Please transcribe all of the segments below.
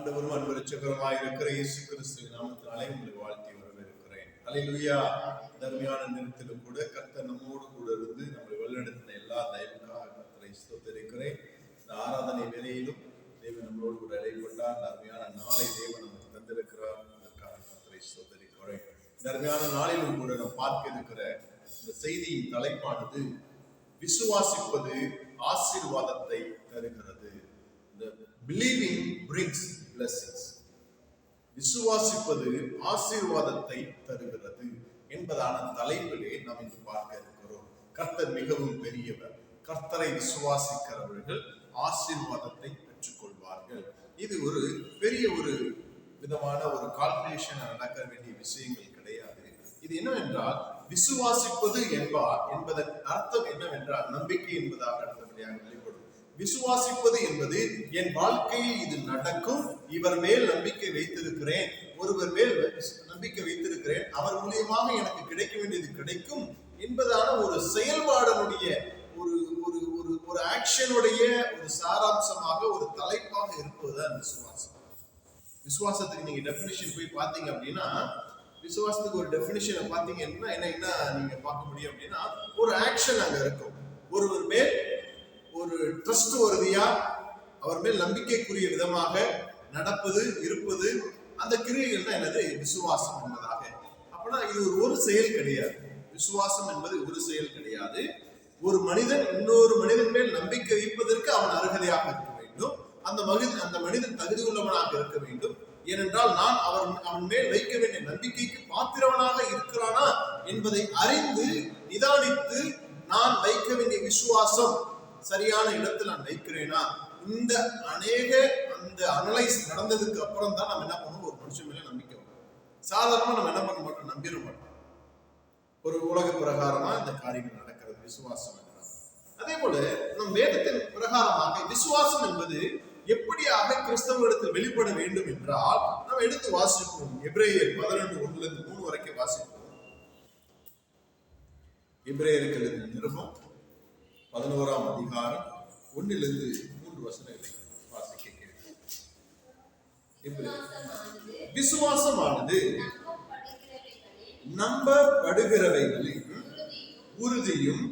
ஆண்டவரும் அன்பு இரட்சகருமாய் இருக்கிற இயேசு கிறிஸ்துவின் நாமத்தினாலே உங்களை வாழ்த்தி வரவேற்கிறேன். அல்லேலூயா. தர்மியான நேரத்திலும் கூட கர்த்தர் நம்மோடு கூட இருந்து நம்மை வழிநடத்தின எல்லா தயவுக்காக கர்த்தரை ஸ்தோத்திரிக்கிறேன். இந்த ஆராதனை வேளையிலும் தேவன் நம்மளோடு கூட இடைப்பட்டார். தர்மியான நாளை தேவன் நமக்கு தந்திருக்கிறார். அதற்காக கர்த்தரை ஸ்தோத்திரிக்கிறேன். தர்மியான நாளிலும் கூட நாம் பார்க்க இருக்கிற இந்த செய்தியின் தலைப்பானது விசுவாசிப்பது ஆசீர்வாதத்தை தருகிறது. Believing brings blessings. விசுவாசிப்பது ஆசீர்வாதத்தை தருகிறது என்பதான தலைப்பிலே நாம் இன்று பார்க்க இருக்கிறோம். கர்த்தர் மிகவும் பெரியவர். கர்த்தரை விசுவாசிக்கிறவர்கள் ஆசீர்வாதத்தை பெற்றுக் கொள்வார்கள். இது ஒரு பெரிய ஒரு விதமான ஒரு கால்குலேஷன் நடக்க வேண்டிய விஷயங்கள் கிடையாது. இது என்னவென்றால் விசுவாசிப்பது என்பதன் அர்த்தம் என்னவென்றால் நம்பிக்கை என்பதாக அர்த்தப்படியாக வெளிப்படும். விசுவாசிப்பது என்பது என் வாழ்க்கையில் இது நடக்கும், இவர் மேல் நம்பிக்கை வைத்திருக்கிறேன், ஒருவர் மேல் நம்பிக்கை வைத்திருக்கிறேன், அவர் மூலியமாக எனக்கு கிடைக்க வேண்டியது கிடைக்கும் என்பதான ஒரு செயல்பாடனுடைய ஒரு ஒரு ஒரு ஒரு ஆக்ஷனுடைய ஒரு சாராம்சமாக ஒரு தலைப்பாக இருப்பதுதான் விசுவாசம். விசுவாசத்துக்கு நீங்க டெபினிஷன் போய் பார்த்தீங்க அப்படின்னா, விசுவாசத்துக்கு ஒரு டெபினிஷனை பார்த்தீங்கன்னா என்ன நீங்க பார்க்க முடியும் அப்படின்னா, ஒரு ஆக்ஷன் அங்க இருக்கும். ஒருவர் மேல் ஒரு ட்ரஸ்ட் வருதியா அவர் மேல் நம்பிக்கைக்குரிய விதமாக நடப்பது இருப்பது, அந்த கிரியைகள் தான் என்னது விசுவாசம் என்பதாக. அப்படின்னா இது ஒரு செயல் கிடையாது. விசுவாசம் என்பது ஒரு செயல் கிடையாது. ஒரு மனிதன் இன்னொரு மனிதன் மேல் நம்பிக்கை வைப்பதற்கு அவன் அருகதையாக இருக்க வேண்டும். அந்த மனிதன் தகுதி உள்ளவனாக இருக்க வேண்டும். ஏனென்றால் நான் அவன் மேல் வைக்க வேண்டிய நம்பிக்கைக்கு பாத்திரவனாக இருக்கிறானா என்பதை அறிந்து நிதானித்து நான் வைக்க வேண்டிய விசுவாசம் சரியான இடத்தில் நான் வைக்கிறேனா, இந்த அந்த அனலைஸ் நடந்ததுக்கு அப்புறம் தான் நம்ம என்ன பண்ணுவோம், ஒரு மனுஷன் மேல நம்பிக்கை வரும். சாதாரணமா நம்ம என்ன பண்ண மாட்டோம், நம்பிட மாட்டோம். ஒரு உலக பிரகாரமா இந்த காரியங்கள் நடக்கிறது விசுவாசம் என்றால். அதே போல நம் வேதத்தின் பிரகாரமாக விசுவாசம் என்பது எப்படியாக கிறிஸ்தவர்களிடத்தில் வெளிப்பட வேண்டும் என்றால் நாம் எடுத்து வாசிப்போம். எபிரேயர் 11:1-3 வரைக்கும் வாசிப்போம். எபிரேயருக்கு எழுதின நிருபம் 11ஆம் அதிகாரம் 1-3 வசனங்களை வாசிக்க கேட்கிறோம். விசுவாசமானது நம்பப்படுகிறவைகளின் உறுதியும்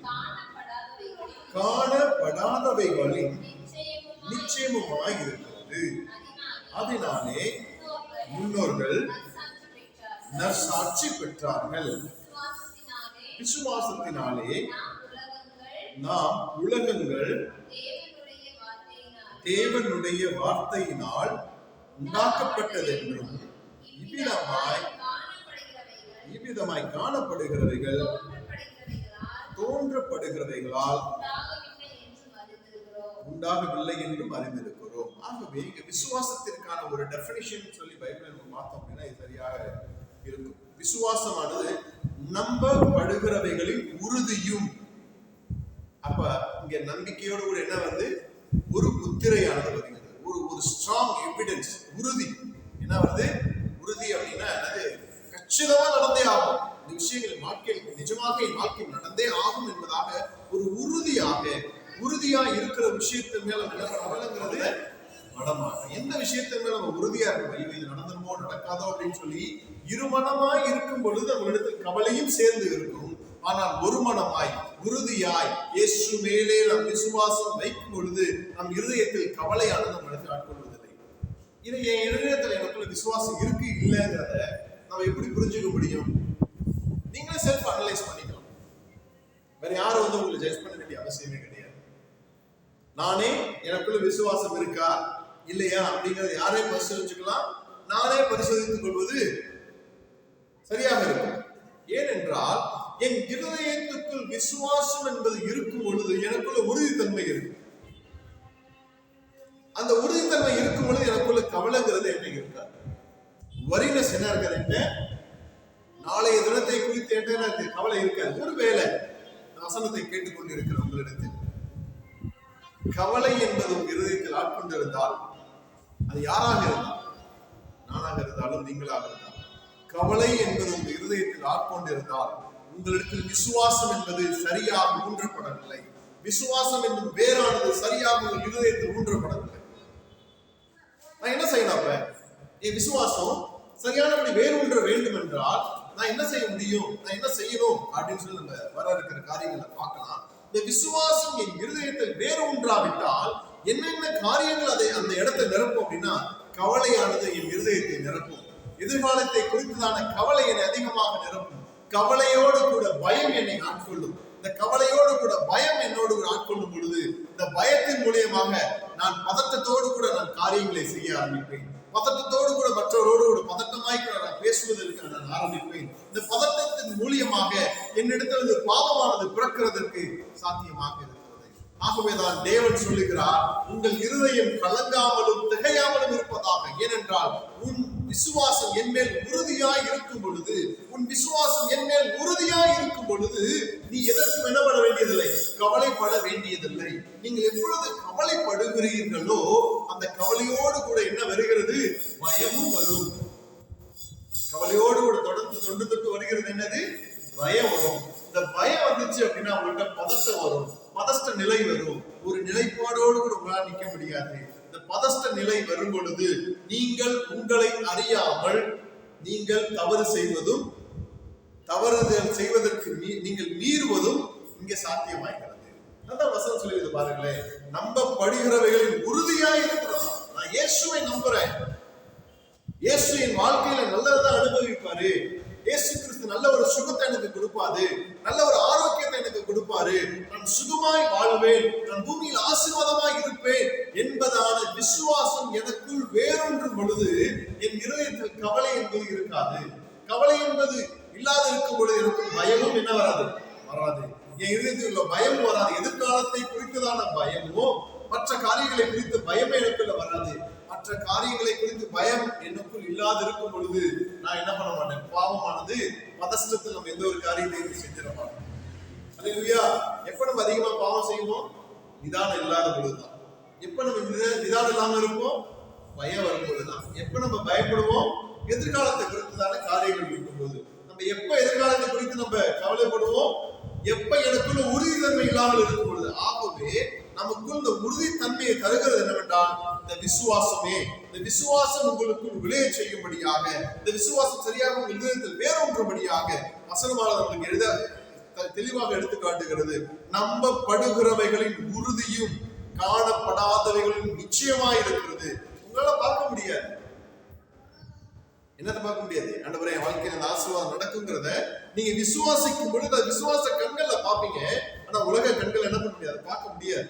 காணப்படாதவைகளின் நிச்சயமுமாய் இருக்கிறது. அதனாலே முன்னோர்கள் நற்சாட்சி பெற்றார்கள். விசுவாசத்தினாலே நாம் உலகங்கள் தேவனுடைய வார்த்தையினால் உண்டாக்கப்பட்டதென்றும் இவ்விதமாய் காணப்படுகிறவைகள் தோன்றப்படுகிறவைகளால் உண்டாகவில்லை என்றும் அறிந்திருக்கிறோம். ஆகவே விசுவாசத்திற்கான ஒரு டெபினிஷன் சொல்லி பைபிள் நம்ம பார்த்தோம் அப்படின்னா இது சரியாக இருக்கும். விசுவாசமானது நம்பப்படுகிறவைகளின் உறுதியும். அப்ப இங்க நம்பிக்கையோடு கூட என்ன வந்து ஒரு முத்திரையானது வருகிறது, ஒரு ஸ்ட்ராங் எவிடன்ஸ், உறுதி. என்ன வருது, உறுதி அப்படின்னா என்னது, கச்சிதமா நடந்தே ஆகும் இந்த விஷயங்கள் வாழ்க்கையில் நிஜமாக என் வாழ்க்கையில் நடந்தே ஆகும் என்பதாக ஒரு உறுதியா இருக்கிற விஷயத்தின் மேல வளங்கிறது மனமாக. எந்த விஷயத்தின் மேல நம்ம உறுதியா இருக்கும், இது நடந்துருமோ நடக்காதோ அப்படின்னு சொல்லி இருமனமாய் இருக்கும் பொழுது நம்ம இடத்தில் கவலையும் சேர்ந்து இருக்கும். ஆனால் ஒரு மனமாய் உறுதியாய் இயேசு மேலே நம் விசுவாசம் வைக்கும் பொழுது நம் இருதயத்தில் கவலையானது நம்ம இடத்தில் ஆட்கொள்வதில்லை. இதை என் இருதயத்தில் எனக்குள்ள விசுவாசம் இருக்கு இல்லைங்கிறத நம்ம எப்படி புரிஞ்சுக்க முடியும்? நீங்களே செல்ஃப் அனலைஸ் பண்ணிக்கலாம். வேற யாரும் வந்து உங்களை ஜட்ஜ் பண்ண வேண்டிய அவசியமே கிடையாது. நானே எனக்குள்ள விசுவாசம் இருக்கா இல்லையா அப்படிங்கறத யாரே பரிசோதிச்சுக்கலாம். நானே பரிசோதித்துக் கொள்வது சரியாக இருக்கும். ஏனென்றால் என் இருதயத்துக்குள் விசுவாசம் என்பது இருக்கும் பொழுது எனக்குள்ள உறுதித்தன்மை இருக்கு. அந்த உறுதித்தன்மை இருக்கும் பொழுது எனக்குள்ள கவலைங்கிறது என்ன இருக்காது, வரினஸ் என்ன இருக்காது, நாளைய தினத்தை குறித்து எனக்கு கவலை இருக்காது. ஒருவேளை வசனத்தை கேட்டுக்கொண்டு இருக்கிற உங்களிடத்தில் கவலை என்பது இருதயத்தில் ஆட்கொண்டிருந்தால், அது யாராக இருந்தால், நானாக இருந்தாலும் நீங்களாக இருந்தாலும், கவலை என்பது உங்கள் இருதயத்தில் ஆட்கொண்டிருந்தால் உங்களிடத்தில் விசுவாசம் என்பது சரியாக ஊன்றப்படவில்லை. விசுவாசம் என்னும் வேறானது சரியாக உங்கள் இருதயத்தில் ஊன்றப்படவில்லை. நான் என்ன செய்யணும்? அப்ப என் விசுவாசம் சரியானபடி வேரூன்ற வேண்டும் என்றால் நான் என்ன செய்ய முடியும், நான் என்ன செய்யணும் அப்படின்னு சொல்லி நம்ம வர இருக்கிற காரியங்களை பார்க்கலாம். இந்த விசுவாசம் என் இருதயத்தில் வேரூன்றாவிட்டால் என்னென்ன காரியங்கள் அதை அந்த இடத்தை நிரப்பும் அப்படின்னா, கவலையானது என் இருதயத்தை நிரப்பும். எதிர்காலத்தை குறித்ததான கவலை என்னை அதிகமாக நிரப்பும். கவலையோடு கூட பயம் என்னை ஆட்கொள்ளும். இந்த கவலையோடு கூட பயம் என்னோடு கூட ஆட்கொள்ளும் பொழுது இந்த பயத்தின் மூலியமாக நான் பதட்டத்தோடு கூட நான் காரியங்களை செய்ய ஆரம்பிப்பேன். பதட்டத்தோடு கூட மற்றவரோடு கூட பதட்டமாய் நான் பேசுவதற்கு நான் ஆரம்பிப்பேன். இந்த பதட்டத்தின் மூலியமாக என்னிடத்தில் பாவமானது பிறக்கிறதற்கு சாத்தியமாக இருக்கிறது. ஆகவேதான் தேவன் சொல்லுகிறார், உங்கள் இருதயம் கலங்காமலும் திகையாமலும் இருப்பதாக. ஏனென்றால் உன் விசுவாசம் என் மேல் உறுதியாய் இருக்கும் பொழுது, உன் விசுவாசம் என் மேல் உறுதியாய் இருக்கும் பொழுது நீ எதற்கும் என்னப்பட வேண்டியதில்லை, கவலைப்பட வேண்டியதில்லை. நீங்கள் எப்பொழுது கவலைப்படுகிறீர்களோ அந்த கவலையோடு கூட என்ன வருகிறது? பயமும் வரும். கவலையோடு கூட தொடர்ந்து தொண்டு தொட்டு வருகிறது என்னது? பயம் வரும். இந்த பயம் வந்துச்சு அப்படின்னா உங்கள்கிட்ட பதட்டம் வரும், பதஷ்ட நிலை வரும். ஒரு நிலைப்பாடோடு கூட உங்களால் நிற்க முடியாது. இந்த பதஷ்ட நிலை வரும் பொழுது நீங்கள் உங்களை அறியாமல் நீங்கள் தவறு செய்வதும், தவறுதல் செய்வதற்கு நீங்கள் மீறுவதும் இங்கே சாத்தியமாகிறது. அதான் வசனம் சொல்லுவது பாருங்களேன், நம்பப்படுகிறவைகளில் உறுதியாய் இருக்கிறதா. நான் இயேசுவை நம்புறேன், இயேசு என் வாழ்க்கையில நல்லதான் அனுபவிப்பாரு, இயேசு கிறிஸ்து நல்ல ஒரு சுகத்தை எனக்கு கொடுப்பாரு, நல்ல ஒரு ஆரோக்கியத்தை எனக்கு கொடுப்பாரு, நான் சுகமாய் வாழ்வேன், நான் பூமியில் ஆசீர்வாதமாய் இருப்பேன் என்பதான விசுவாசம் எனக்குள் வேறொன்றும் பொழுது என் இருதயத்தில் கவலை என்பது இருக்காது. கவலை என்பது இல்லாத இருக்கும் பொழுது எனக்கு பயமும் என்ன வராது? என் இதயத்தில் உள்ள பயம் வராது. எதிர்காலத்தை குறித்ததான பயமோ மற்ற காரியங்களை குறித்து பயமே எனக்குள்ள வராது. மற்ற காரியங்களை குறித்து பயம் எனக்குள் இல்லாது இருக்கும் பொழுது நான் என்ன பண்ண மாட்டேன்? பாவமானது பதஷ்டத்தில் நம்ம எந்த ஒரு காரியத்தையும் செஞ்சிட மாட்டோம். அல்லேலூயா. எப்ப நம்ம அதிகமா பாவம் செய்வோம்? நிதானம் இல்லாத பொழுதுதான். எப்ப நம்ம நிதானம் இல்லாம இருப்போம்? பயம் வரும்பொழுதுதான். எப்ப நம்ம பயப்படுவோம்? எதிர்காலத்தை குறித்ததான காரியங்கள் இருக்கும்போது. நம்ம எப்ப எதிர்காலத்தை குறித்து நம்ம கவலைப்படுவோம்? எப்ப எனக்குள்ள உறுதித்தன்மை இல்லாமல் இருக்கும் பொழுது. ஆகவே நமக்குள் இந்த உறுதித்தன்மையை தருகிறது என்னவென்றால் இந்த விசுவாசமே. இந்த விசுவாசம் உங்களுக்குள் விளைய செய்யும்படியாக, இந்த விசுவாசம் சரியாக உங்கள் இதயத்தில் வேறொன்றும்படியாக வசனமானது நம்மளுக்கு எழுத தெளிவாக எடுத்து காட்டுகிறது. நம்பப்படுகிறவைகளின் உறுதியும் காணப்படாதவைகளின் நிச்சயமாய் இருக்கிறது. உங்களால பார்க்க முடியாது. என்னத்தை பார்க்க முடியாது? ஆண்டவரே என் வாழ்க்கையில இந்த ஆசீர்வாதம் நடக்குங்கிறத நீங்க விசுவாசிக்கும் பொழுது விசுவாச கண்கள்ல பாப்பீங்க. ஆனா உலக கண்கள் என்ன பண்ண முடியாது? பார்க்க முடியாது.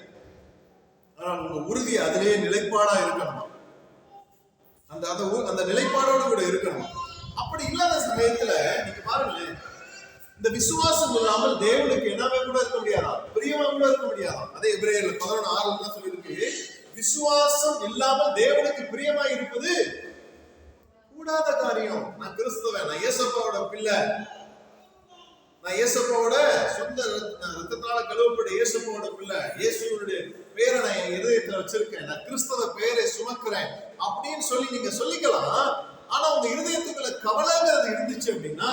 ஆனால் உங்க உறுதி அதிலேயே நிலைப்பாடா இருக்கணும். அந்த நிலைப்பாடோடு கூட இருக்கணும். அப்படி இல்லாத சமயத்துல நீங்க பாருங்களேன், இந்த விசுவாசம் இல்லாமல் தேவனுக்கு என்னவே கூட இருக்க முடியாதா? பிரியமா கூட இருக்க முடியாதா? அதே எபிரேயர்ல 11:6 தான் சொல்லியிருக்கு, விசுவாசம் இல்லாமல் தேவனுக்கு பிரியமா இருப்பது கூடாத காரியம். நான் கிறிஸ்தவன், நான் இயேசப்பாவோட பிள்ளை, நான் இயேசப்பாவோட சொந்த ரத்தத்தால கழுவப்பட்ட இயேசப்பாவோட பிள்ளை, இயேசுடைய பேரை நான் என் இதயத்துல வச்சிருக்கேன், நான் கிறிஸ்தவ பேரை சுமக்கிறேன் அப்படின்னு சொல்லி நீங்க சொல்லிக்கலாம். ஆனா உங்க இருதயத்துக்குள்ள கவலைங்கிறது இருந்துச்சு அப்படின்னா,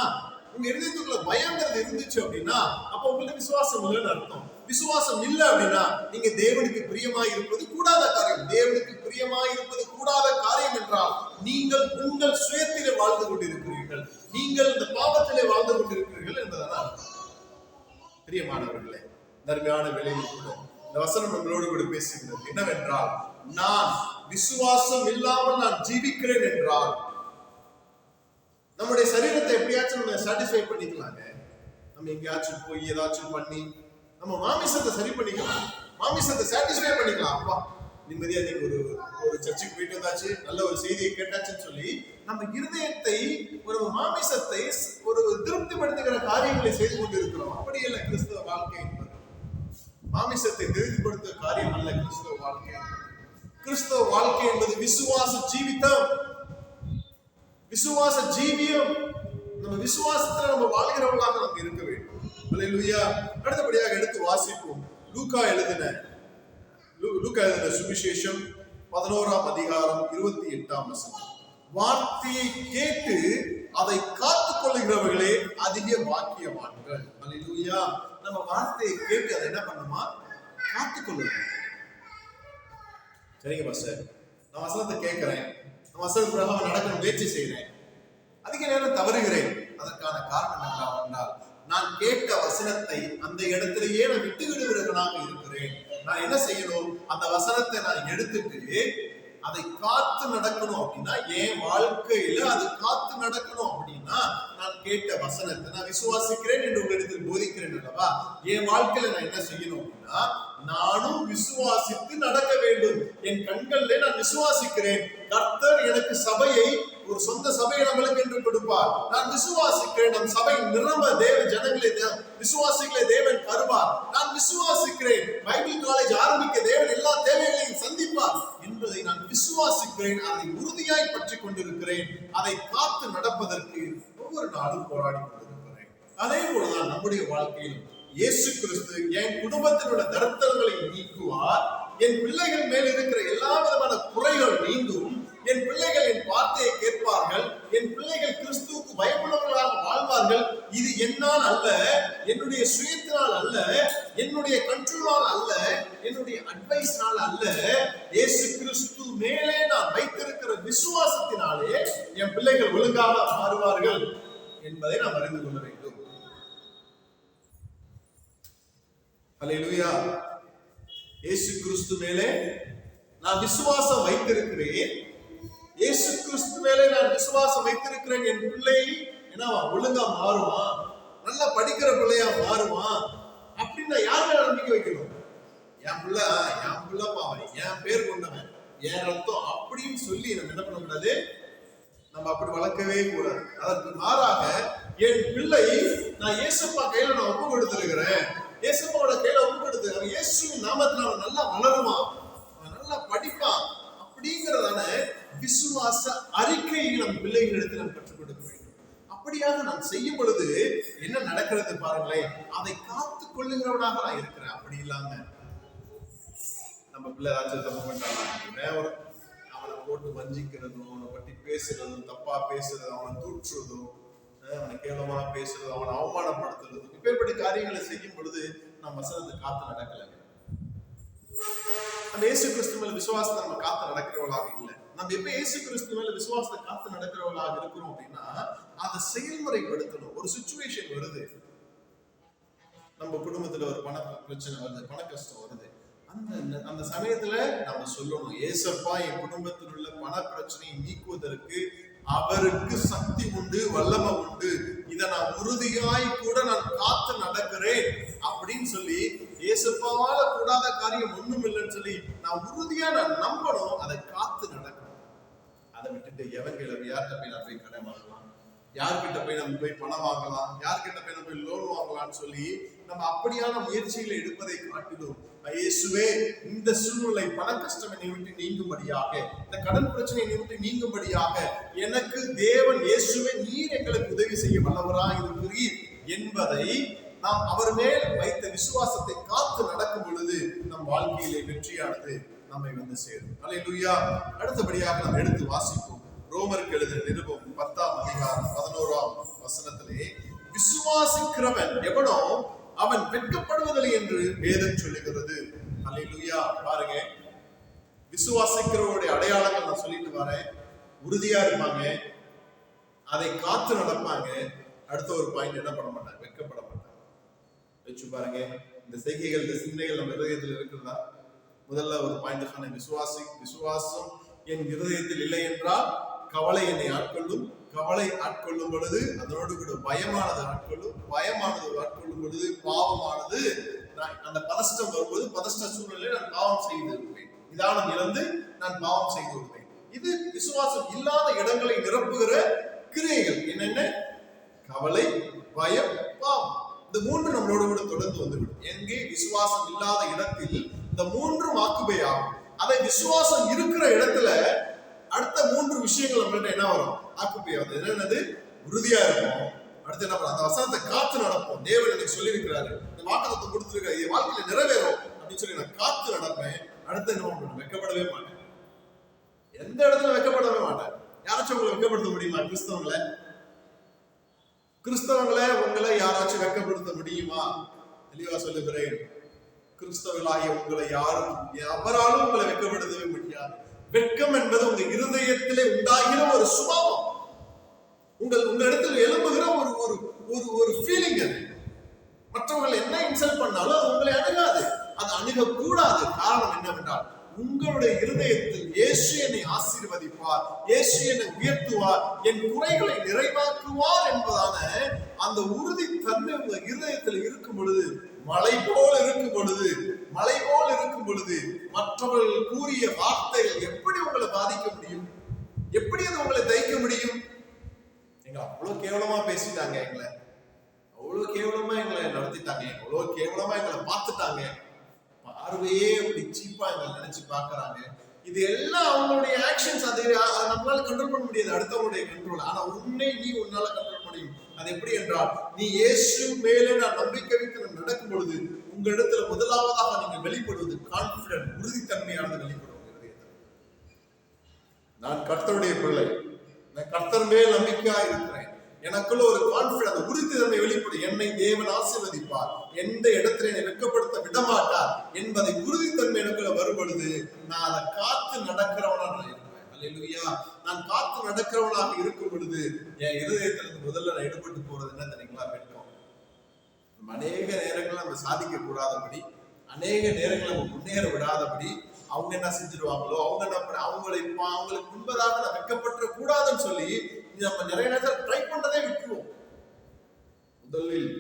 உங்க இருதயத்துக்குள்ள பயங்கிறது இருந்துச்சு அப்படின்னா, அப்ப உங்களுக்கு விசுவாசம் இல்லைன்னு அர்த்தம். விசுவாசம் இல்லை அப்படின்னா நீங்க தேவனுக்கு பிரியமாய் இருப்பது கூடாத காரியம். தேவனுக்கு பிரியமாய் இருப்பது கூடாத காரியம் என்றால் நீங்கள் உங்கள் சுயத்திலே வாழ்ந்து கொண்டிருக்கிறீர்கள், நீங்கள் இந்த பாவத்திலே வாழ்ந்து கொண்டிருக்கிறீர்கள் என்பதான அர்த்தம். பிரியமானவர்களே, நன்மையான வேளையில் கூட இந்த வசனம் நம்மளோடு கூட பேசுகிறது என்னவென்றால், நான் விசுவாசம் இல்லாமல் நான் ஜீவிக்கிறேன் என்றால் நம்முடைய சரீரத்தை எப்படியாச்சும் நம்ம சாட்டிஸ்ஃபை பண்ணிக்கலாங்க. நம்ம எங்கேயாச்சும் போய் ஏதாச்சும் பண்ணி நம்ம மாமிசத்தை சரி பண்ணிக்கலாம், மாமிசத்தை சாட்டிஸ்ஃபை பண்ணிக்கலாம். அப்பா நிம்மதியா நீங்க ஒரு சர்ச்சுக்கு போயிட்டு வந்தாச்சு, நல்ல ஒரு செய்தியை கேட்டாச்சுன்னு சொல்லி நம்ம இருதயத்தை, ஒரு மாமிசத்தை ஒரு திருப்திப்படுத்துகிற காரியங்களை செய்து கொண்டு இருக்கிறோம். அப்படி இல்லை கிறிஸ்தவ வாழ்க்கை என்பது. மாமிசத்தை திருப்திப்படுத்துகிற காரியம் அல்ல கிறிஸ்தவ வாழ்க்கை. கிறிஸ்தவ வாழ்க்கை என்பது விசுவாச ஜீவிதம், விசுவாச ஜீவியம். நம்ம விசுவாசத்துல நம்ம வாழ்கிறவர்களாக நம்ம இருக்க வேண்டும். அல்லேலூயா. அடுத்தபடியாக எடுத்து வாசிப்போம். லூக்கா எழுதின சுவிசேஷம் 11ஆம் அதிகாரம் 28ஆம் வசனம். வார்த்தையை கேட்டு அதை காத்துக் கொள்ளுகிறவர்களே அதிக பாக்கியவான்கள். அல்லேலூயா. நம்ம வார்த்தையை கேட்டு அதை என்ன பண்ணுமா? காத்துக் கொள்ளுங்க. சரிங்க பாஸ்டர், நான் வசனத்தை கேட்கிறேன், வசன பிரகாரம் நடக்க முயற்சி செய்கிறேன், அதிக நேரம் தவறுகிறேன். அதற்கான காரணம் என்னவென்றால் நான் கேட்ட வசனத்தை அந்த இடத்திலேயே நான் விட்டு விடுகிறவனாக இருக்கிறேன். நான் என்ன செய்யணும்? அந்த வசனத்தை நான் எடுத்துட்டு அதை காத்து நடக்கணும் அப்படின்னா, என் வாழ்க்கையில அது காத்து நடக்கணும் அப்படின்னா, நான் கேட்ட வசனத்தை நான் விசுவாசிக்கிறேன் என்று உங்களிடத்தில் போதிக்கிறேன் அல்லவா, என் வாழ்க்கையில நான் என்ன செய்யணும் அப்படின்னா, நானும் விசுவாசித்து நடக்க வேண்டும். என் கண்களிலே நான் விசுவாசிக்கிறேன், கர்த்தர் எனக்கு சபையை, ஒரு சொந்த சபையை நம்மளுக்கு என்று கொடுப்பார். நான் விசுவாசிக்கிறேன், நம் சபை நிரம்ப தேவ ஜனங்களை, விசுவாசிகளை தேவன் தருவார். நான் விசுவாசிக்கிறேன், பைபிள் காலேஜ் ஆரம்பிக்க தேவன் எல்லா தேவைகளையும் சந்திப்பார் என்பதை நான் விசுவாசிக்கிறேன். அதை உறுதியாய் பற்றி கொண்டிருக்கிறேன். அதை காத்து நடப்பதற்கு ஒவ்வொரு நாளும் போராடி கொண்டிருக்கிறேன். அதே போலதான் நம்முடைய வாழ்க்கையிலும் இயேசு கிறிஸ்து என் குடும்பத்தினுடைய தரித்திரங்களை நீக்குவார். என் பிள்ளைகள் மேல் இருக்கிற எல்லா விதமான குறைகள் நீங்கும். என் பிள்ளைகள் என் வார்த்தையை கேட்பார்கள். என் பிள்ளைகள் கிறிஸ்துவுக்கு பயமுள்ளவர்களாக வாழ்வார்கள். இது என்னால் அல்ல, என்னுடைய சுயத்தினால் அல்ல, என்னுடைய கண்ட்ரோலால் அல்ல, என்னுடைய அட்வைஸ்னால் அல்ல, இயேசு கிறிஸ்து மேலே நான் வைத்திருக்கிற விசுவாசத்தினாலே என் பிள்ளைகள் ஒழுங்காக மாறுவார்கள் என்பதை நாம் அறிந்து கொள்ள வேண்டும். அல்லேலூயா. இயேசு கிறிஸ்து மேலே நான் விசுவாசம் வைத்திருக்கிறேன். இயேசு கிறிஸ்து மேலே நான் விசுவாசம் வைத்திருக்கிறேன். என் பிள்ளை என்னவா ஒழுங்கா மாறுவான், நல்லா படிக்கிற பிள்ளையா மாறுவான் அப்படின்னு யார் மேல நம்பிக்கை வைக்கணும்? என் பிள்ளைப்பா, என் பேர் கொண்டவன், என் ரத்தம் அப்படின்னு சொல்லி நம்ம என்ன பண்ண கூடாது? நம்ம அப்படி வளர்க்கவே கூடாது. அதற்கு மாறாக என் பிள்ளை நான் இயேசுப்பா கையில நான் ஒப்பு கொடுத்திருக்கிறேன், இயேசுப்பாவோட கையில ஒப்பு கொடுத்து அவன் இயேசுவின் நாமத்துல அவன் நல்லா வளருவான், அவன் நல்லா படிப்பான் அப்படிங்கிறதான விசுவாச அறிக்கையை நம் பிள்ளைகளிடத்தில் நாம் கற்றுக் கொடுக்க வேண்டும். அப்படியாக நான் செய்யும் பொழுது என்ன நடக்கிறது பாருங்களேன், அதை காத்துக் கொள்ளுகிறவனாக நான் இருக்கிறேன். அப்படி இல்லாம நம்ம பிள்ளை ஏதாச்சும் தப்பு பண்ணிட்டாங்க, அவனை போட்டு வஞ்சிக்கிறதும், அவனை பற்றி பேசுறதும், தப்பா பேசுறதும், அவனை தூற்றுறதும், அவனை கேவலமா பேசுறதும், அவனை அவமானப்படுத்துறதும், இப்பேற்பட்ட காரியங்களை செய்யும் பொழுது நம்ம வசனத்தை காத்து நடக்கல. நம்ம இயேசு கிறிஸ்து மேல விசுவாசத்தை நம்ம காத்து நடக்கிறவர்களாக இல்லை. நம்ம எப்ப இயேசு கிறிஸ்து மேல விசுவாசத்தை காத்து நடக்கிறவர்களாக இருக்கிறோம் அப்படின்னா, அதை செயல்முறைப்படுத்தணும். ஒரு சிச்சுவேஷன் வருது, நம்ம குடும்பத்துல ஒரு பண பிரச்சனை வருது, பண கஷ்டம் வருது, அந்த சமயத்துல நம்ம சொல்லணும், ஏசப்பா என் குடும்பத்தில் உள்ள பண பிரச்சனையை நீக்குவதற்கு அவருக்கு சக்தி உண்டு, வல்லமை உண்டு, இதை நான் உறுதியாய் கூட நான் காத்து நடக்கிறேன் அப்படின்னு சொல்லி, ஏசப்பாவால கூடாத காரியம் ஒண்ணும் இல்லைன்னு சொல்லி நான் உறுதியா நான் நம்பணும், அதை காத்து நடக்கணும். அதை விட்டுட்டு எவன் கிழமை யார்கிட்ட போய் நான் போய் கடன் வாங்கலாம், யார்கிட்ட போய் நம்ம போய் பணம் வாங்கலாம், யார்கிட்ட போய் நம்ம போய் லோன் வாங்கலாம்னு சொல்லி நம்ம அப்படியான முயற்சிகளை எடுப்பதை காட்டிலும், இயேசுவே இந்த சூழ்நிலை பண கஷ்டம் என்னை விட்டு நீங்கும்படியாக, இந்த கடன் பிரச்சனை என்னை விட்டு நீங்கும்படியாக எனக்கு தேவன் இயேசுவே நீர் எங்களுக்கு உதவி செய்ய வல்லவராய் இருக்கிறீர் என்பதை நாம் அவர் மேல் வைத்த விசுவாசத்தை காத்து நடக்கும் பொழுது நம் வாழ்க்கையிலே வெற்றியானது நம்மை வந்து சேரும். அல்லேலூயா. அடுத்தபடியாக நாம் எடுத்து வாசிப்போம் ரோமருக்கு எழுதின நிருபம் 10ஆம் அதிகாரம் 11ஆம் வசனத்திலே, விசுவாசிக்கிறவன் எவனோ அவன் வெட்கப்படுவதில்லை என்று வேதம் சொல்லுகிறது. அல்லேலூயா. பாருங்க, விசுவாசிக்கிறவருடைய அடையாளங்கள் நான் சொல்லிட்டு வரேன். உறுதியா இருப்பாங்க, அதை காத்து நடப்பாங்க. அடுத்த ஒரு பாயிண்ட், என்ன பண்ண மாட்டாங்க? வெட்கப்பட மாட்டாங்க. வச்சு பாருங்க, இந்த செய்கைகள், இந்த சிந்தனைகள் நம்ம இருதயத்தில் இருக்கிறதா? முதல்ல ஒரு பாயிண்ட் சொன்ன, விசுவாசம் என் இருதயத்தில் இல்லை என்றால் கவலை என்னை ஆட்கொள்ளும், கவலை ஆட்கொள்ளும் பொழுது அதனோடு கூட பயமானது ஆட்கொள்ளும், பயமானது ஆட்கொள்ளும் பொழுது பாவமானது, அந்த பதஷ்டம் வரும்போது பதஷ்ட சூழ்நிலை நான் பாவம் செய்து விடுவேன், நிதானம் இழந்து நான் பாவம் செய்து விடுவேன். இது விசுவாசம் இல்லாத இடங்களை நிரப்புகிற கிரியைகள். என்னென்ன? கவலை, பயம், பாவம். இந்த மூன்று நம்மளோட கூட தொடர்ந்து வந்துவிடும். எங்கே விசுவாசம் இல்லாத இடத்தில் இந்த மூன்றும் ஆக்குபை ஆகும். அதை விசுவாசம் இருக்கிற இடத்துல அடுத்த மூன்று விஷயங்கள் நம்மள்ட்ட என்ன வரும்? ஆக்குபை ஆகுது. என்னென்னது? உறுதியா இருக்கும். அடுத்து என்ன பண்ண? அந்த வசனத்தை காத்து நடப்போம். தேவன் எனக்கு சொல்லி இருக்கிறாரு, இந்த வாக்குத்தத்தம் கொடுத்திருக்காரு, என் வாழ்க்கையில நிறைவேறும் அப்படின்னு சொல்லி நான் காத்து நடப்பேன். அடுத்து என்ன பண்ணணும்? வெட்கப்படவே மாட்டேன். எந்த இடத்துல வெட்கப்படவே மாட்டேன். யாராச்சும் உங்களை வெட்கப்படுத்த முடியுமா? கிறிஸ்தவங்களை உங்களை யாராச்சும் வெட்கப்படுத்த முடியுமா? தெளிவா சொல்லுகிறேன், கிறிஸ்தவர்களாகிய உங்களை யாரும் எவராலும் உங்களை வெட்கப்படுத்தவே முடியாது. வெட்கம் என்பது உங்க இருதயத்திலே உண்டா ஒரு சுபாவம், உங்க இடத்துல எழும்புகிற ஒரு ஒரு ஒரு ஒரு ஃபீலிங். அது மற்றவர்கள் என்ன இன்சல்ட் பண்ணாலும் அது உங்களை அணுகாது, அது அணுகக்கூடாது. காரணம் என்னவென்றால் உங்களுடைய இருதயத்தில் இயேசு என்னை ஆசீர்வதிப்பார், இயேசு என்னை உயர்த்துவார், என் குறைகளை நிறைவாக்குவார் என்பதான அந்த உறுதி தன்மை உங்க இருதயத்தில் இருக்கும் பொழுது, மலை போல் இருக்கும் பொழுது மற்றவர்கள் கூறிய வார்த்தைகள் எப்படி உங்களை பாதிக்க முடியும்? எப்படி அது உங்களை தைக்க முடியும்? எங்களை அவ்வளவு கேவலமா பேசிட்டாங்க, எங்களை அவ்வளவு கேவலமா எங்களை நடத்திட்டாங்க, அவ்வளவு கேவலமா எங்களை பார்த்துட்டாங்க, பார்வையே அப்படி சீப்பா எங்களை நினைச்சு பாக்குறாங்க. இது எல்லாம் அவங்களுடைய ஆக்ஷன்ஸ். அதை நம்மளால கண்ட்ரோல் பண்ண முடியாது, அடுத்தவங்களுடைய கண்ட்ரோல். ஆனா உன்னை நீ உன்னால கண்ட்ரோல் முடியும். அது எப்படி என்றால், நீ இயேசு மேலே நான் நம்பிக்கை வைத்து நடக்கும் பொழுது உங்க இடத்துல முதலாவதாக நீங்க வெளிப்படுவது கான்பிடன்ட், உறுதித்தன்மையானது வெளிப்படுவது. நான் கர்த்தருடைய பிள்ளை, நான் கர்த்தர் மேல் நம்பிக்கையா இருக்கிறேன், எனக்குள்ள ஒரு கான்பிடன்ஸ், உறுதித்தன்மை வெளிப்படும். என்னை தேவன் ஆசீர்வதிப்பார், எந்த இடத்துல என்னை வெட்கப்படுத்த விடமாட்டார் என்பதை உறுதித்தன்மை எனக்குள்ள வரும் பொழுது நான் அதை காத்து நடக்கிறவனா நான் இருப்பேன். அல்லேலூயா. நான் காத்து நடக்கிறவனாக இருக்கும் பொழுது என் இருதயத்திலிருந்து முதல்ல நான் எடுபட்டு போறது என்ன தெரியுங்களா? வெட்கம். அநேக நேரங்கள் நம்ம சாதிக்க கூடாதபடி, அநேக நேரங்கள் நம்ம முன்னேற விடாதபடி அவங்க என்ன செஞ்சிருவாங்களோ, அவங்க என்ன அவங்களுக்கு முன்பதாக நான் வெட்கப்பட்ட கூடாதுன்னு சொல்லி நம்ம நிறைய நேரத்தில் ட்ரை பண்றதே விட்டுருவோம். முதலில்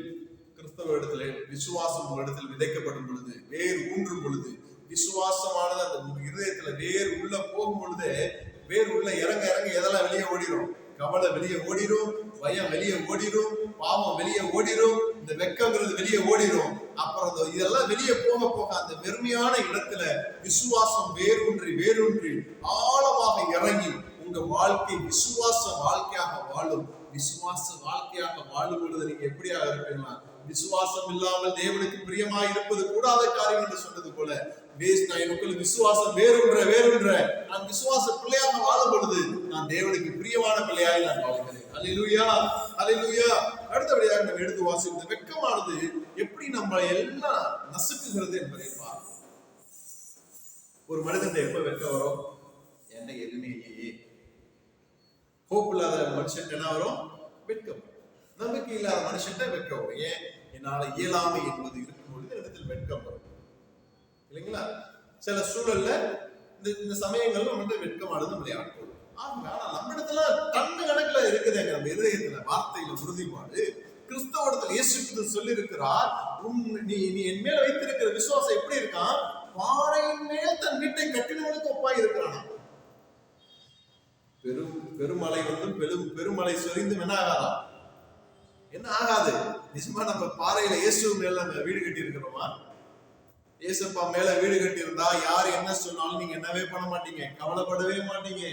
கிறிஸ்தவ இடத்துல விசுவாசம் உங்க இடத்தில் விதைக்கப்படும் பொழுது, வேர் ஊன்றும் பொழுது, விசுவாசமானது அந்த இருதயத்துல வேர் உள்ள போகும் பொழுது, வேர் உள்ள இறங்க இறங்க எதெல்லாம் வெளியே ஓடிடும்? கவலை வெளியே ஓடிடும், பயம் வெளியே ஓடிடும், பாவம் வெளியே ஓடிடும், இந்த வெக்கங்கிறது வெளியே ஓடிடும். அப்புறம் இதெல்லாம் வெளியே போக போக அந்த வெறுமையான இடத்துல விசுவாசம் வேரூன்றி ஆழமாக இறங்கி உங்க வாழ்க்கை விசுவாச வாழ்க்கையாக வாழும். விசுவாச வாழ்க்கையாக வாழும் பொழுது நீங்க எப்படியாக இருப்பீங்களா? விசுவாசம் இல்லாமல் தேவனுக்கு பிரியமாய் இருப்பது கூடாத காரியம் என்று சொன்னது போல, எனக்குள்ள விசுவாசம் வேறுன்ற நான் விசுவாச பிள்ளையாக வாழும் பொழுது நான் தேவனுக்கு பிரியமான பிள்ளையாய் நான் வாழ்கிறேன். அல்லேலூயா, அல்லேலூயா. அடுத்தபடியாக நம்ம எடுத்து வாசிக்கும் இந்த வெட்கமானது எப்படி நம்ம எல்லாம் நசுக்குகிறது என்பதை பார்ப்போம். ஒரு மனிதன் எப்ப வெட்கம் வரும்? என்ன எதுவுமே இல்லையே, ஹோப் இல்லாத மனுஷன் என்ன வரும்? வெட்கம். நம்பிக்கை இல்லாத மனுஷன் வெட்கம் வரும். ஏன்? என்னால இயலாமை என்பது இருக்கும் பொழுது இடத்தில் வெட்கம் வரும், இல்லைங்களா? சில சூழல்ல இந்த சமயங்கள்ல வந்து வெட்கமானது நம்மளை ஆட்கொள்ளும். ஆனா நம்ம இடத்துல டன்னு கணக்குல இருக்குதுங்க நம்ம இதயத்துல வார்த்தையில உறுதிப்பாடு. கிறிஸ்தவத்துல இயேசு சொல்லி இருக்கிறார், நீ என் மேல வைத்திருக்கிற விசுவாசம் எப்படி இருக்கான்? பாறையின் மேல் தன் வீட்டை கட்டினவனுக்கு ஒப்பாய் இருக்கிறான். பெருமலை வந்து பெருமலை சொரிந்தும் என்ன ஆகாதான்? என்ன ஆகாது? நிஜமா நம்ம பாறையில இயேசு மேல நம்ம வீடு கட்டி இருக்கிறோமா? இயேசுப்பா மேல வீடு கட்டி இருந்தா யாரு என்ன சொன்னாலும் நீங்க என்னவே பண்ண மாட்டீங்க, கவலைப்படவே மாட்டீங்க.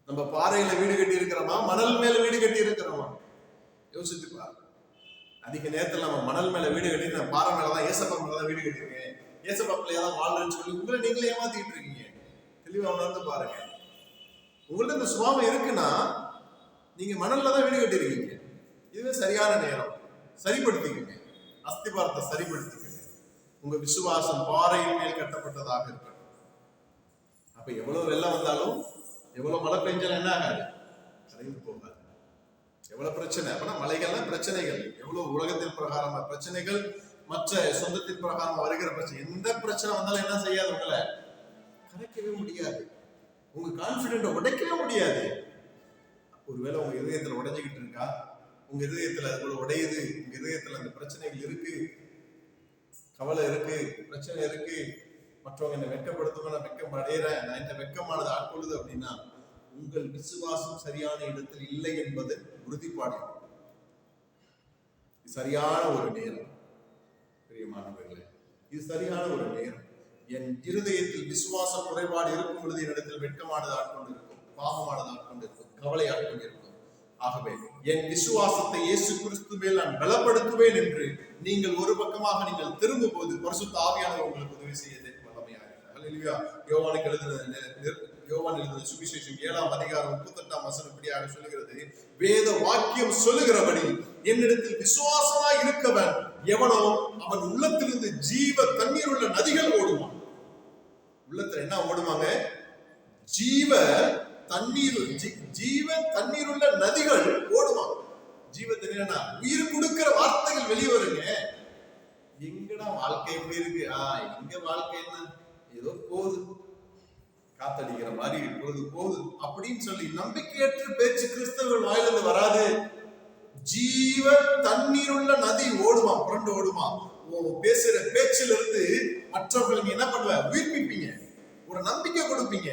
நம்ம பாறையில வீடு கட்டி இருக்கிறோமா, மணல் மேல வீடு கட்டி இருக்கிறோமா? யோசிச்சு பாரு. அதிக நேரத்துல நம்ம மணல் மேல வீடு கட்டி, நான் பாறை மேலதான் ஏசப்பா மேலதான் வீடு கட்டிருக்கேன், ஏசப்பா பிள்ளையாதான் வாழ்றேன்னு சொல்லி உங்களை நீங்களே ஏமாத்திட்டு இருக்கீங்க. தெளிவா உணர்ந்து பாருங்க. உங்கள்ட்ட இந்த சுவாமி இருக்குன்னா நீங்க மணல்ல தான் வீடு கட்டிருக்கீங்க. இதுவே சரியான நேரம். சரிப்படுத்திக்கங்க, அஸ்திபாரத்தை சரிப்படுத்திக்கங்க. உங்க விசுவாசம் பாறையின் மேல் கட்டப்பட்டதாக இருக்கணும். அப்ப எவ்வளவு வெள்ளம் வந்தாலும், எவ்வளவு மழை பெஞ்சாலும் என்ன ஆகாது? கரைந்து போகாது. எவ்வளவு பிரச்சனை அப்படின்னா, மலைகள்லாம் பிரச்சனைகள், எவ்வளவு உலகத்தின் பிரகாரமா பிரச்சனைகள், மற்ற சொந்தத்தின் பிரகாரம் வருகிற பிரச்சனை, எந்த பிரச்சனை வந்தாலும் என்ன செய்யாது? உங்களை கரைக்கவே முடியாது, உங்க கான்பிடென்ட உடைக்கவே முடியாது. ஒருவேளை உங்க இதயத்துல உடைஞ்சுக்கிட்டு இருக்கா, உங்க இதயத்துல அது உடையுது, உங்க இதயத்துல அந்த பிரச்சனைகள் இருக்கு, கவலை இருக்கு, பிரச்சனை இருக்கு, மற்றவங்க என்ன வெட்கப்படுத்தும், நான் வெட்கம் அடையிறேன், நான் இந்த வெட்கமானது ஆட்கொள்ளுது அப்படின்னா உங்கள் விசுவாசம் சரியான இடத்தில் இல்லை என்பது உறுதிப்பாடு. சரியான ஒரு நேரம் பிரியமானவர்களே, இது சரியான ஒரு நேரம். என் இருதயத்தில் விசுவாச குறைபாடு இருக்கும் பொழுது என்னிடத்தில் வெட்கமானது ஆட்கொண்டிருக்கும், பாவமானது ஆட்கொண்டிருக்கும், கவலை ஆட்கொண்டிருக்கும். ஆகவே என் விசுவாசத்தை இயேசு கிறிஸ்து மேல் நான் பலப்படுத்துவேன் என்று நீங்கள் ஒரு பக்கமாக நீங்கள் திரும்பும் போது பரிசுத்த ஆவியானவர் உங்களுக்கு உதவி செய்ய வல்லமையாக இருக்கிறார். அல்லேலூயா. யோவான் எழுதின சுவிசேஷம் 7ஆம் அதிகாரம் 38ஆம் வசனம் இப்படியாக சொல்லுகிறது, வேத வாக்கியம் சொல்லுகிறபடி என்னிடத்தில் விசுவாசமாய் இருக்கவன் எவனோ அவன் உள்ளத்திலிருந்து ஜீவ தண்ணீர் உள்ள நதிகள் ஓடுவான். உள்ளத்துல என்ன ஓடுவாங்க? ஜீவ தண்ணீர் ஜீவன் தண்ணீர் உள்ள நதிகள் ஓடுமா. ஜீவ தண்ணீர்னா உயிர் கொடுக்கிற வார்த்தைகள் வெளியே வருங்க. எங்கடா வாழ்க்கை எப்படி இருக்கு? எங்க வாழ்க்கை என்ன, ஏதோ போகுது, காத்தடிக்கிற மாதிரி இப்பொழுது போகுது அப்படின்னு சொல்லி நம்பிக்கையற்ற பேச்சு கிறிஸ்தவர்கள் வாயிலிருந்து வராது. ஜீவ தண்ணீர் உள்ள நதி ஓடுமா, புரண்டு ஓடுமா. பேசுற பேச்சில இருந்து மற்றவர்கள் என்ன பண்ணுவ, உயிர்ப்பிப்பீங்க, ஒரு நம்பிக்கை கொடுப்பீங்க.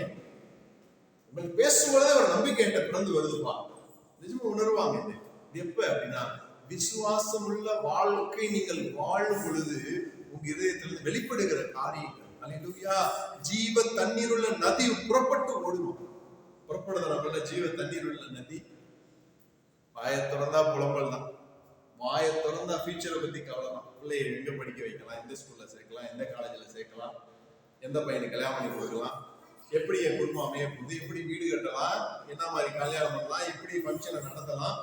உங்களுக்கு பேசும்போதே ஒரு நம்பிக்கை என்கிட்ட பிறந்து வருதுப்பா, நிஜமா உணர்வாங்க. இது எப்ப அப்படின்னா, விசுவாசம் உள்ள வாழ்க்கை நீங்கள் வாழும் பொழுது உங்க இதயத்திலிருந்து வெளிப்படுகிற காரியங்கள். அல்லேலூயா. ஜீவ தண்ணீர் உள்ள நதி புறப்பட்டு ஓடுவோம். புறப்படுற ஜீவ தண்ணீர் உள்ள நதி. வாயை திறந்தா புலம்பல் தான், வாயை திறந்தா ஃபியூச்சரை பத்தி கவலை தான். பிள்ளைய எங்க படிக்க வைக்கலாம், எந்த ஸ்கூல்ல சேர்க்கலாம், எந்த காலேஜ்ல சேர்க்கலாம், எந்த பையனுக்கு கல்யாணம் பண்ணி கொடுக்கலாம், எப்படி என் குடும்பம் அமைய போகுது, எப்படி வீடு கட்டலாம், என்ன மாதிரி கல்யாணம் பண்ணலாம், எப்படி ஃபங்க்ஷனை நடத்தலாம்.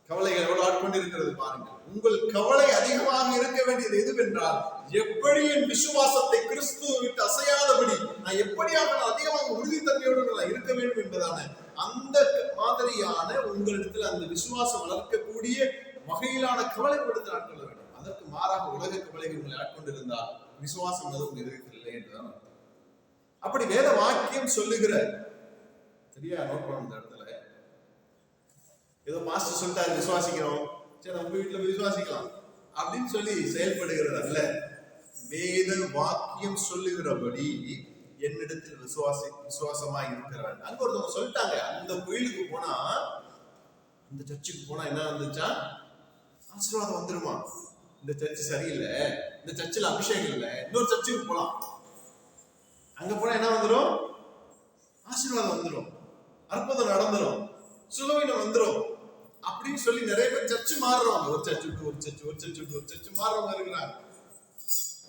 கவலைகள் எவ்வளவு ஆட்கொண்டு இருக்கிறது பாருங்க. உங்கள் கவலை அதிகமாக இருக்க வேண்டியது எதுவென்றால், எப்படி என் விசுவாசத்தை கிறிஸ்துவை விட்டு அசையாதபடி நான் எப்படியாக அதிகமாக உறுதித்தன்மையோடு நான் இருக்க வேண்டும் என்பதான அந்த மாதிரியான உங்களிடத்தில் அந்த விசுவாசம் வளர்க்கக்கூடிய வகையிலான கவலைப்படுத்த ஆட்கொள்ள வேண்டும். அதற்கு மாறாக உலக கவலைகள் உங்களை ஆட்கொண்டிருந்தால் விசுவாசம் உங்க இதயத்தில் இல்லை என்றுதான் அர்த்தம். அப்படி வேத வாக்கியம் சொல்லுகிற, சரியா நோட் பண்ண இந்த இடத்துல, ஏதோ மாஸ்டர் சொல்லிட்டாரு விசுவாசிக்கிறோம், சரி நம்ம வீட்டுல விசுவாசிக்கலாம் அப்படின்னு சொல்லி செயல்படுகிறது அல்ல. வேத வாக்கியம் சொல்லுகிறபடி என்னிடத்தில் விசுவாசமா இருக்கிறார். அங்க ஒருத்தவங்க சொல்லிட்டாங்க, அந்த கோயிலுக்கு போனா, அந்த சர்ச்சுக்கு போனா என்ன வந்துச்சா, ஆசீர்வாதம் வந்துருமா. இந்த சர்ச்சு சரியில்லை, இந்த சர்ச்சில் அபிஷேகம் இல்லை, இன்னொரு சர்ச்சுக்கு போலாம், அங்க போனா என்ன வந்துடும், ஆசீர்வாதம் வந்துடும், அற்புதம் நடந்துரும், சுலவீனம் வந்துடும் அப்படின்னு சொல்லி நிறைய பேர் சர்ச்சு மாறுறவங்க. ஒரு சர்ச்சு விட்டு ஒரு சர்ச்சு, ஒரு சர்ச்சு விட்டு ஒரு சர்ச்சு மாறுறவங்க இருக்கிறாங்க.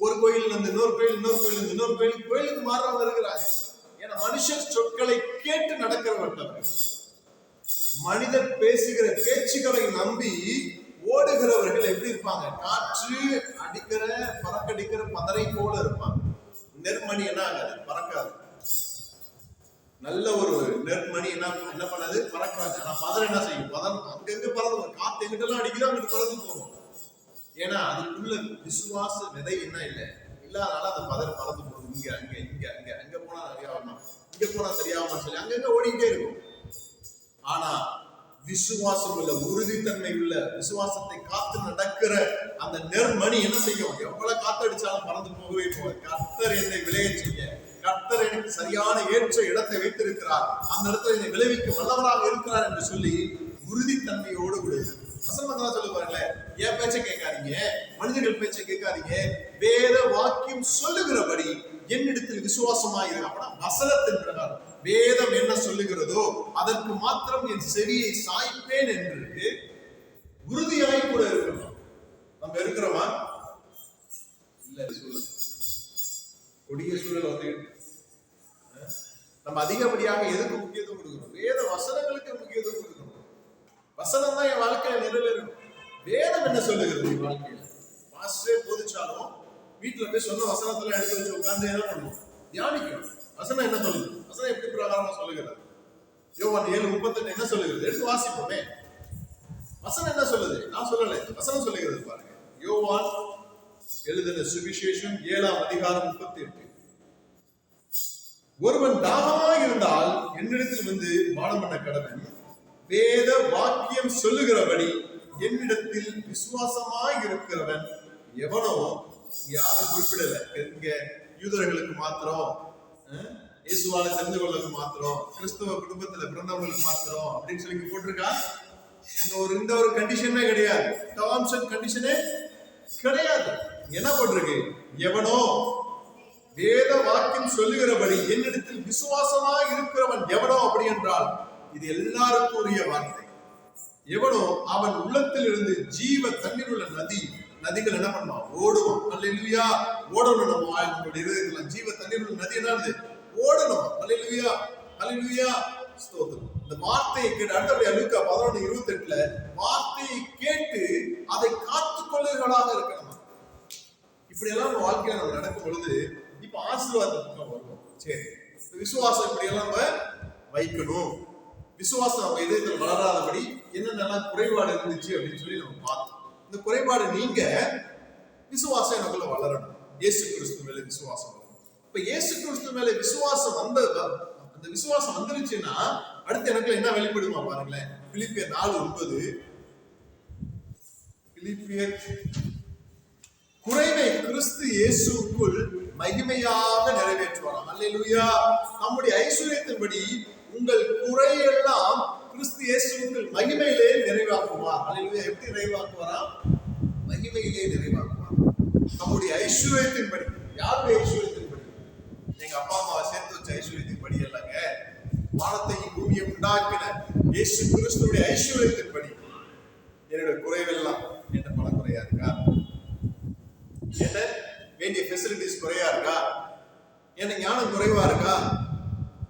ஒரு கோயில் இருந்து இன்னொரு கோயில், இன்னொரு கோயில் இருந்து இன்னொரு கோயிலுக்கு மாறுறவங்க இருக்கிறாங்க. ஏன்னா மனுஷன் சொற்களை கேட்டு நடக்கிறவர்கள், மனிதர் பேசுகிற பேச்சுக்களை நம்பி ஓடுகிறவர்கள் எப்படி இருப்பாங்க, காற்று அடிக்கிற பறக்கடிக்கிற பதரை போல இருப்பாங்க. நெற்மணி என்ன ஆகாது, பறக்காது. நல்ல ஒரு நெற்மணி என்ன பண்ணாது, பறக்காது. ஆனா பதர் என்ன செய்யும், பதர் அங்கங்க பறந்து, காத்து எங்கிட்டெல்லாம் அடிக்குதோ அங்கிட்டு பறந்து போகும். ஏன்னா அதுக்குள்ள விசுவாச விதை என்ன இல்லை, இல்லாதனால அந்த பதர் பறந்து போகுது. இங்க அங்க இங்க அங்க அங்க போனா சரியாகுமா, இங்க போனா சரியாகுமா சொல்லி அங்கங்க ஓடிக்கிட்டே இருக்கும். ஆனா விசுவாசம் உள்ள, உறுதித்தன்மை உள்ள, விசுவாசத்தை காத்து நடக்கிற அந்த நெற்மணி என்ன செய்யும், எவ்வளவு காத்தடிச்சாலும் பறந்து போகவே போகாது. கர்த்தர் என்னை விளைய செய்ய, கர்த்தர் எனக்கு சரியான ஏற்ற இடத்தை வைத்திருக்கிறார், அந்த இடத்துல என்னை விளைவிக்க வல்லவராக இருக்கிறார் என்று சொல்லி உறுதித்தன்மையோடு விடுகிறது. வசனம் சொல்லி பாருங்களேன், என் பேச்சை கேட்காதீங்க, மனிதர்கள் பேச்சை கேட்காதீங்க, வேத வாக்கியம் சொல்லுகிறபடி என்னிடத்தில் விசுவாசமாயிரு. அப்படின்னா வசனத்தின் பிரகாரம் வேதம் என்ன சொல்லுகிறதோ அதற்கு மாத்திரம் என் செவியை சாய்ப்பேன் என்று உறுதியாய் கூட இருக்கணும். நம்ம இருக்கிறோமா? இல்ல, சூழல், கொடிய சூழல் வந்து நம்ம அதிகப்படியாக எதுக்கு முக்கியத்துவம் கொடுக்கணும், வேத வசனங்களுக்கு முக்கியத்துவம் கொடுக்கணும். வசனம் தான் என் வாழ்க்கையில நிறைவேறணும். வேதம் என்ன சொல்லுகிறது என் வாழ்க்கையில? மாஸ்டரே போதிச்சாலும் வீட்டுல போய் சொன்ன வசனத்துல எடுத்து வச்சு உட்கார்ந்து என்ன பண்ணுவோம், தியானிக்கணும். வசனம் என்ன சொல்லுது, வசனம் எப்படி பிரகாரமா சொல்லுகிறது? யோவான் 7:38 என்ன சொல்லுகிறது, எடுத்து வாசிப்போமே. வசனம் என்ன சொல்லுது, நான் சொல்லலை, வசனம் சொல்லுகிறது பாருங்க. யோவான் எழுதின சுவிசேஷம் 7:38. ஒருவன் தாகமாய் இருந்தால் என்னிடத்தில் வந்து பானம் பண்ண கடவன், வேத வாக்கியம் சொல்லுகிறபடி என்னிடத்தில் விசுவாசமாய் இருக்கிறவன் எவனோ, யாரும் குறிப்பிடல, இங்க யூதர்களுக்கு மாத்திரம், இயேசுவால தெரிந்து கொள்ளுக்கு மாத்திரம், கிறிஸ்தவ குடும்பத்துல பிறந்தவங்களுக்கு மாத்திரம் அப்படின்னு சொல்லி போட்டிருக்கா. இந்த ஒரு கண்டிஷனே கிடையாது, டர்ம்ஸ் அண்ட் கண்டிஷனே கிடையாது. என்ன போட்டிருக்கு, எவனோ வேத வாக்கியம் சொல்லுகிறபடி என்னிடத்தில் விசுவாசமாய் இருக்கிறவன் எவனோ. அப்படி என்றால் இது எல்லாருக்கும் உரிய வார்த்தை. எவனோ அவன் உள்ளத்தில் இருந்து ஜீவ தண்ணீர் உள்ள நதிகள் என்ன பண்ணுவான், ஓடுவான். அல்லேலூயா, ஓடணும். நம்மளுடைய இருதயத்துல ஜீவ தண்ணீர் உள்ள நதி என்னது, ஓடணும். அல்லேலூயா, அல்லேலூயா, ஸ்தோத்திரம். இந்த வார்த்தையை கேட்டு அடுத்தபடியா லூக்கா 11:28 வார்த்தையை கேட்டு அதை காத்துக் கொள்ளுகளாக இருக்கணும். இப்படி எல்லாம் நம்ம வாழ்க்கையில நம்ம நடக்கும் பொழுது இப்ப ஆசீர்வாதத்துக்கு வருவோம். சரி, விசுவாசம் இப்படி எல்லாம் நம்ம வைக்கணும். விசுவாசம் நம்ம இதயத்தில் வளராதபடி என்னென்னலாம் குறைபாடு இருந்துச்சு அப்படின்னு சொல்லி நம்ம பார்த்தோம். இந்த குறைபாடு நீங்க விசுவாசம் எனக்குள்ள வளரணும். இயேசு கிறிஸ்து மேல விசுவாசம் வளரணும். இப்ப இயேசு கிறிஸ்து மேல விசுவாசம் அந்த விசுவாசம் வந்துருச்சுன்னா அடுத்து எனக்குள்ள என்ன வெளிப்படுமா பாருங்களேன். பிலிப்பியர் 4:9, பிலிப்பியர் குறைவை கிறிஸ்து இயேசுக்குள் மகிமையாக நிறைவேற்றுவாராம். அல்லேலூயா. நம்முடைய ஐஸ்வர்யத்தின்படி உங்கள் குறையெல்லாம் கிறிஸ்து இயேசுக்குள் மகிமையிலே நிறைவாக்குவார். அல்லேலூயா. எப்படி நிறைவாக்குவாராம்? மகிமையிலே நிறைவாக்குவார். நம்முடைய ஐஸ்வர்யத்தின்படி. யாருடைய ஐஸ்வர்யத்தின்படி? எங்க அப்பா அம்மாவை சேர்த்து வச்ச ஐஸ்வர்யத்தின்படி இல்லைங்க. வானத்தையும் பூமியை உண்டாக்கின இயேசு கிறிஸ்துடைய ஐஸ்வர்யத்தின்படி என்னுடைய குறைவெல்லாம் என்ன பல குறையா இருக்கா? என்ன வேண்டிய ஃபெசிலிட்டிஸ் குறையா இருக்கா? என்ன ஞானம் குறைவா இருக்கா?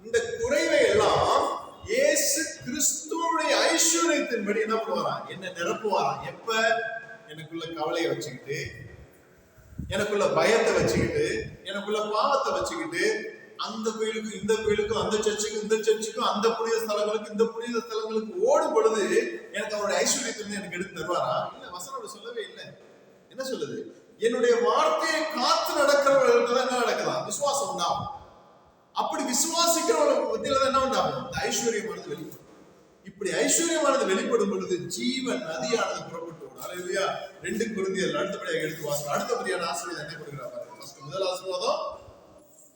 இந்த குறைவை எல்லாம் இயேசு கிறிஸ்துவுடைய ஐஸ்வர்யத்தின்படி என்ன பண்ணுவாராம்? என்ன நிரப்புவாராம். எப்ப? எனக்குள்ள கவலையை வச்சுக்கிட்டு, எனக்குள்ள பயத்தை வச்சுக்கிட்டு, எனக்குள்ள பாவத்தை வச்சுக்கிட்டு, அந்த கோயிலுக்கும் இந்த கோயிலுக்கும், அந்த சர்ச்சுக்கும் இந்த சர்ச்சுக்கும், அந்த புனித ஸ்தலங்களுக்கு இந்த புனித ஸ்தலங்களுக்கு ஓடும் பொழுது எனக்கு அவருடைய ஐஸ்வர்யத்திலிருந்து எனக்கு எடுத்து தருவாரா? இல்ல, வசனம் சொல்லவே இல்லை. என்ன சொல்லுது? என்னுடைய வார்த்தையை காத்து நடக்கிறவர்களுக்கு தான் என்ன நடக்குதா? விசுவாசம் உண்டாகும். அப்படி விசுவாசிக்கிறவர்களுக்கு மத்தியில தான் என்ன உண்டாகும்? இந்த ஐஸ்வர்யமானது வெளிப்படும். இப்படி ஐஸ்வர்யமானது வெளிப்படும் பொழுது ஜீவன் நதியானது புறப்பட்டு வரும். அல்லேலூயா. 2 கொரிந்தியர் அடுத்தபடியாக எடுத்து வாசம். அடுத்தபடியான ஆசீர்வாதம் என்ன கொடுக்கிறார் பாருங்க. முதல் ஆசீர்வாதம்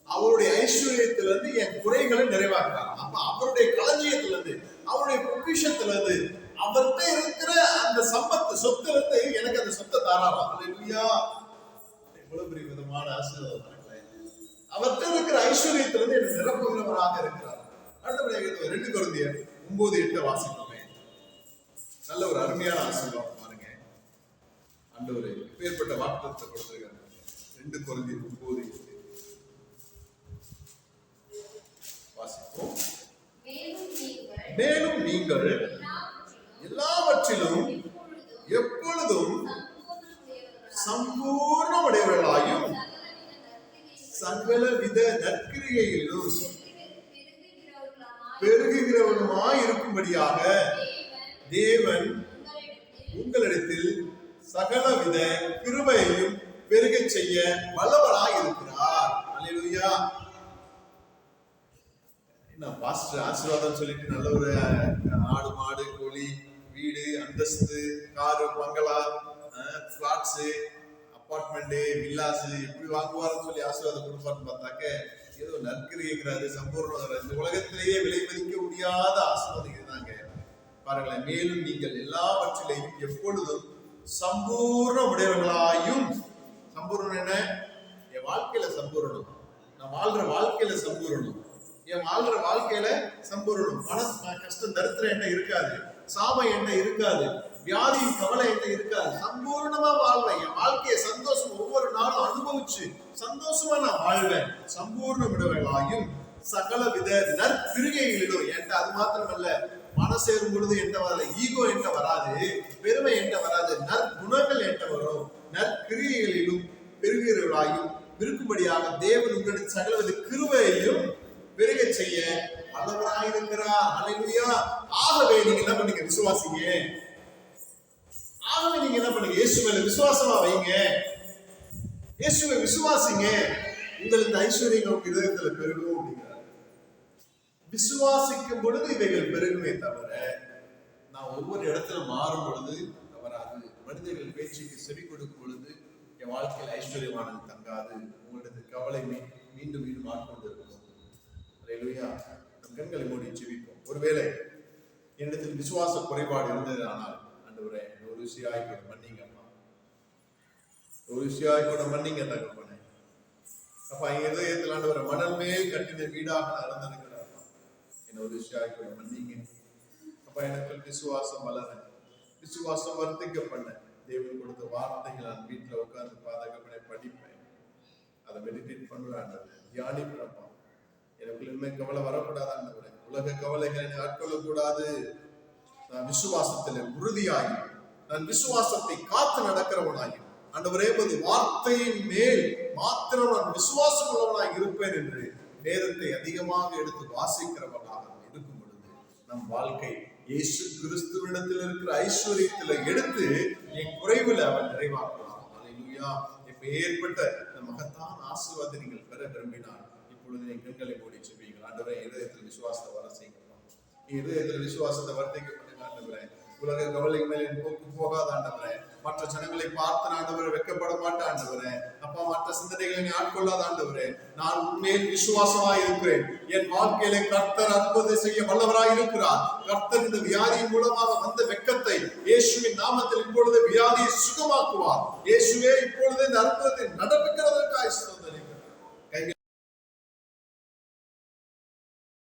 அவருடைய ஐஸ்வர்யத்திலிருந்து என் குறைகளை நிறைவாக்குறார். அப்ப அவருடைய களஞ்சியத்திலிருந்து, அவருடைய பொக்கிஷத்திலிருந்து, அவர்கிட்ட இருக்கிற அந்த சம்பத்து சொத்துல இருந்து எனக்கு அந்த சொத்தை தாராளம். அல்லேலூயா. எவ்வளவு பெரிய விதமான ஆசீர்வாதம். அவர்கிட்ட இருக்கிற ஐஸ்வர்யத்திலிருந்து எனக்கு நிரப்புகிறவராக இருக்கிறார். அடுத்தபடியாக 2 கொரிந்தியர் 9:8 வாசிப்போமே. நல்ல ஒரு அருமையான ஆசீர்வாதம் பாருங்க. ஆண்டவர் எப்பேற்பட்ட வாக்குத்தத்தத்தை கொடுத்திருக்காங்க. 2 கொரிந்தியர் 9:8 வாசிப்போம். மேலும் நீங்கள் எல்லாவற்றிலும் எப்பொழுதும் சம்பூர்ண உடையவர்களாயும் சகலவித நற்கிரியையிலும் பெருகுகிறவனுமாய் இருக்கும்படியாக தேவன் உங்களிடத்தில் சகலவித கிருபையையும் பெருகச் செய்ய வல்லவராய் இருக்கிறார். அல்லேலூயா. நான் பாஸ்டர் ஆசீர்வாதம் சொல்லிட்டு நல்ல ஒரு ஆடு மாடு கோழி வீடு அந்தஸ்து காரு பங்களா பிளாட்ஸ் அபார்ட்மெண்ட் வில்லாஸ் எப்படி வாங்குவாருன்னு சொல்லி ஆசீர்வாதம் கொடுப்பாருன்னு பார்த்தாக்க ஏதோ நற்கிரியாரு சம்பூர்ண இந்த உலகத்திலேயே விலை மதிக்க முடியாத ஆசீர்வாதம் இதுதாங்க. பாருங்களேன். மேலும் நீங்கள் எல்லாவற்றிலையும் எப்பொழுதும் சம்பூர்ண உடையவர்களாயும். சம்பூர்ணம் என்ன? என் வாழ்க்கையில சம்பூர்ணம். நான் வாழ்ற வாழ்க்கையில சம்பூர்ணம். என் வாழ்ற வாழ்க்கையில சம்பூர்ணம். கஷ்டம் தரித்திரம் என்ன இருக்காது, சாபம் என்ன இருக்காது, வியாதியின் கவலை என்ன இருக்காது. சம்பூர்ணமா வாழ்வேன். என் வாழ்க்கையை சந்தோஷம் ஒவ்வொரு நாளும் அனுபவிச்சு சந்தோஷமா நான் வாழ்வேன். சம்பூர்ண விடவர்களாயும் சகல வித நற்கிரிகைகளிலும். என்கிட்ட அது மாத்திரமல்ல, மனம் சேரும் பொழுது என்ன வரல, ஈகோ என்ன வராது, பெருமை என்ன வராது, நற்குணங்கள் என்ன வரும். நற்கிரியைகளிலும் பெருகிறவர்களாயும் இருக்கும்படியாக தேவன் உங்களுக்கு சகலவித கிருபையையும் பெருக செய்ய வல்லவராயிருக்கிறார். அல்லேலூயா. ஆகவே நீங்க என்ன பண்ணுங்க? விசுவாசிங்க. ஆகவே நீங்க என்ன பண்ணுங்க? இயேசு மேல விசுவாசமா வைங்க. இயேசுவை விசுவாசிங்க. உங்களுக்கு ஐஸ்வர்யங்கள் இதயத்துல பெருகும் அப்படிங்கிறார். விசுவாசிக்கும் பொழுது இவைகள் பெருகுமே தவிர நான் ஒவ்வொரு இடத்துல மாறும் பொழுது தவறாது. மனிதர்கள் பேச்சுக்கு செவி கொடுக்கும் பொழுது என் வாழ்க்கையில் ஐஸ்வர்யமானது தங்காது. உங்களது கவலை மீண்டும் மீண்டும் ஆட்கொண்டு இருக்கும். அல்லேலூயா. நம் கண்களை மூடி ஜெபிப்போம். ஒருவேளை என்னிடத்தில் விசுவாச குறைபாடு இருந்தது ஆனால் ஆண்டவரே ஒரு விஷயம் கூட மன்னிங்க அம்மா, ஒரு விஷயம் கூட மன்னிங்க தகப்பனே. அப்ப என் இதயத்தில் ஆண்டவரை மணல் மேல் கட்டின வீடாக நடந்திருக்கிறார். என்ன ஒரு விஷயம் கூட மன்னிங்க அப்ப. எனக்கு விசுவாசம் வளர, விசுவாசம் வர்த்திக்க பண்ண தேவன் கொடுத்த வார்த்தைகள் நான் வீட்டுல உட்கார்ந்து பாதகப்பனை படிப்பேன், அதை மெடிடேட் பண்ணுவேன், தியானிப்பேன். எனக்கு இனிமே கவலை வரக்கூடாது ஆண்டவரே. உலக கவலைகளை ஆட்கொள்ளக்கூடாது. நான் விசுவாசத்தில் உறுதியாகி, நான் விசுவாசத்தை காத்து நடக்கிறவனாகி ஆண்டவரே வார்த்தையின் மேல் மாத்திரம் நான் விசுவாசம் உள்ளவனாக இருப்பேன் என்று வேதத்தை அதிகமாக எடுத்து வாசிக்கிறவனாக இருக்கும். நம் வாழ்க்கை இயேசு கிறிஸ்துவிடத்தில் இருக்கிற ஐஸ்வர்யத்துல எடுத்து என் குறைவுல அவர் நிறைவாக்குவார். அல்லேலூயா. இப்ப ஏற்பட்ட இந்த மகத்தான ஆசீர்வாதத்தை நீங்கள் பெற விரும்பினால் இப்பொழுது என் கண்களை மூடி செல்வீங்கள். ஆண்டவரே, இதயத்தில் விசுவாசத்தை வர செய்யுங்கப்பா. இதயத்தில் விசுவாசத்தை வர்த்திக்க பண்ணுங்க ஆண்டவரே. உலக கவலை மேலே போக்கு போகாத ஆண்டவரே. மற்ற ஜனங்களை பார்த்து ஆண்டவரே வெட்கப்பட மாட்டேன் ஆண்டவரே. அப்பா, மற்ற சிந்தனைகளை ஆட்கொள்ளாத ஆண்டவரே. நான் உண்மையில் விசுவாசமாய் இருக்கிறேன். என் வாழ்க்கையில கர்த்தர் அற்புதம் செய்ய வல்லவராய் இருக்கிறார். கர்த்தர் இந்த வியாதியின் மூலமாக வந்த வெட்கத்தை இயேசுவின் நாமத்தில் இப்பொழுது வியாதியை சுகமாக்குவார். இயேசுவே இப்பொழுது இந்த அற்புதத்தை நடக்க